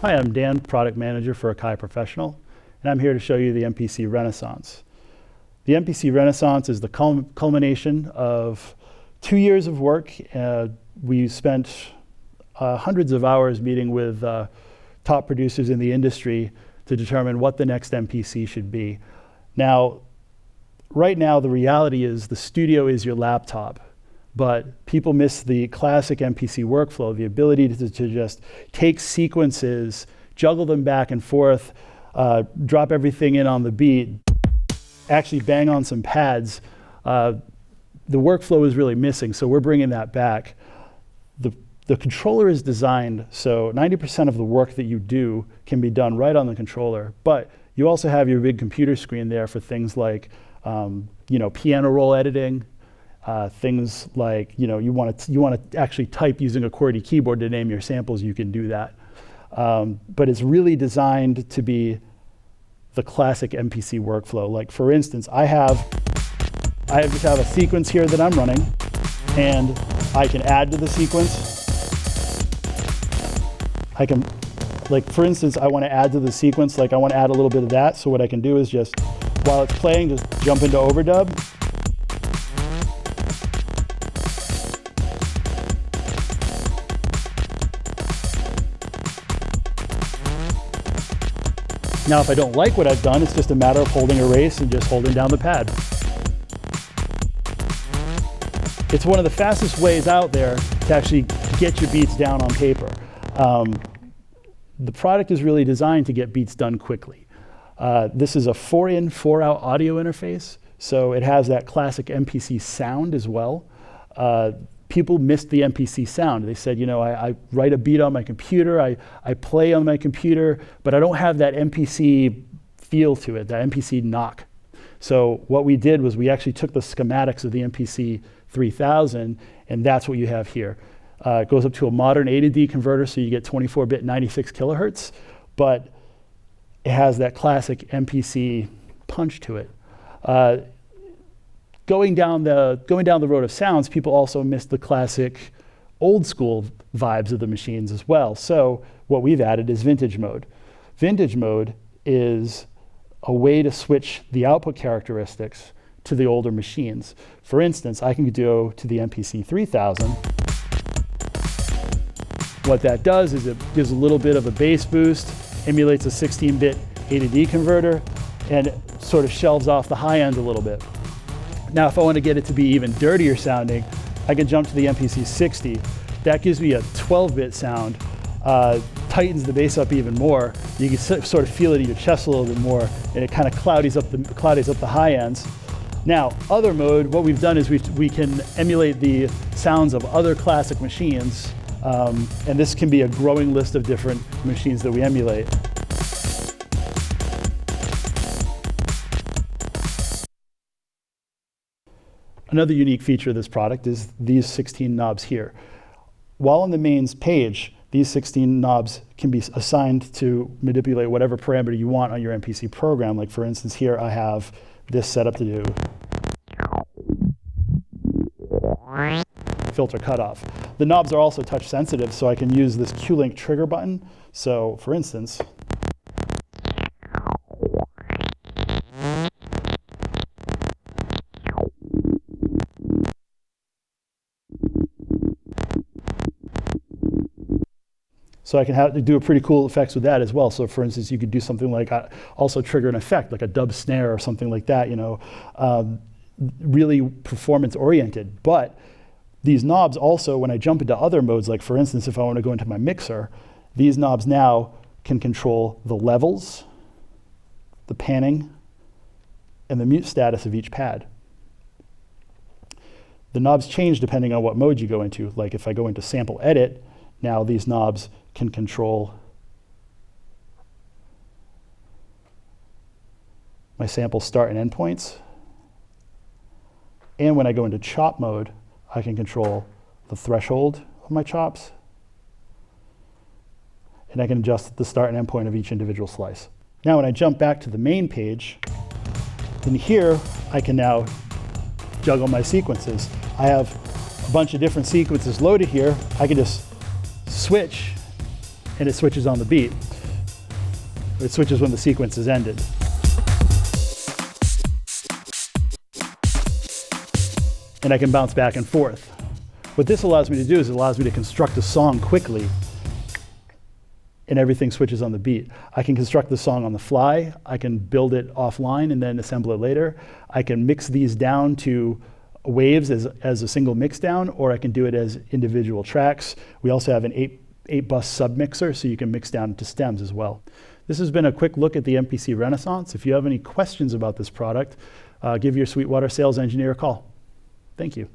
Hi, I'm Dan, Product Manager for Akai Professional, and I'm here to show you the MPC Renaissance. The MPC Renaissance is the culmination of 2 years of work. We spent hundreds of hours meeting with top producers in the industry to determine what the next MPC should be. Now, right now, the reality is the studio is your laptop, but people miss the classic MPC workflow, the ability to just take sequences, juggle them back and forth, drop everything in on the beat, actually bang on some pads. The workflow is really missing, so we're bringing that back. The controller is designed so 90% of the work that you do can be done right on the controller, but you also have your big computer screen there for things like piano roll editing, things like you want to actually type using a QWERTY keyboard to name your samples. You can do that, but it's really designed to be the classic MPC workflow. Like for instance, I just have a sequence here that I'm running, and I can add to the sequence. I can, like for instance, I want to add to the sequence. Like I want to add a little bit of that. So what I can do is just while it's playing, just jump into overdub. Now, if I don't like what I've done, it's just a matter of holding erase and just holding down the pad. It's one of the fastest ways out there to actually get your beats down on paper. The product is really designed to get beats done quickly. This is a 4-in, 4-out audio interface, so it has that classic MPC sound as well. People missed the MPC sound. They said, I write a beat on my computer, I play on my computer, but I don't have that MPC feel to it, that MPC knock. So what we did was we actually took the schematics of the MPC 3000, and that's what you have here. It goes up to a modern A to D converter, so you get 24-bit 96 kilohertz, but it has that classic MPC punch to it. Going down the road of sounds, people also missed the classic old school vibes of the machines as well. So what we've added is vintage mode. Vintage mode is a way to switch the output characteristics to the older machines. For instance, I can go to the MPC 3000. What that does is it gives a little bit of a bass boost, emulates a 16-bit A to D converter, and sort of shelves off the high end a little bit. Now, if I want to get it to be even dirtier sounding, I can jump to the MPC 60. That gives me a 12-bit sound, tightens the bass up even more. You can sort of feel it in your chest a little bit more, and it kind of cloudies up the high ends. Now, other mode, what we've done is we can emulate the sounds of other classic machines, and this can be a growing list of different machines that we emulate. Another unique feature of this product is these 16 knobs here. While on the mains page, these 16 knobs can be assigned to manipulate whatever parameter you want on your MPC program. Like for instance, here I have this set up to do filter cutoff. The knobs are also touch sensitive, so I can use this Q-Link trigger button. So for instance, so I can do a pretty cool effects with that as well. So for instance, you could do something like also trigger an effect, like a dub snare or something like that, really performance oriented. But these knobs also, when I jump into other modes, like for instance, if I want to go into my mixer, these knobs now can control the levels, the panning, and the mute status of each pad. The knobs change depending on what mode you go into. Like if I go into sample edit, now these knobs can control my sample start and end points. And when I go into chop mode, I can control the threshold of my chops. And I can adjust the start and end point of each individual slice. Now when I jump back to the main page, in here I can now juggle my sequences. I have a bunch of different sequences loaded here. I can just switch, and it switches on the beat. It switches when the sequence is ended. And I can bounce back and forth. What this allows me to do is it allows me to construct a song quickly, and everything switches on the beat. I can construct the song on the fly, I can build it offline and then assemble it later. I can mix these down to waves as a single mix down, or I can do it as individual tracks. We also have an 8-bus submixer, so you can mix down to stems as well. This has been a quick look at the MPC Renaissance. If you have any questions about this product, give your Sweetwater sales engineer a call. Thank you.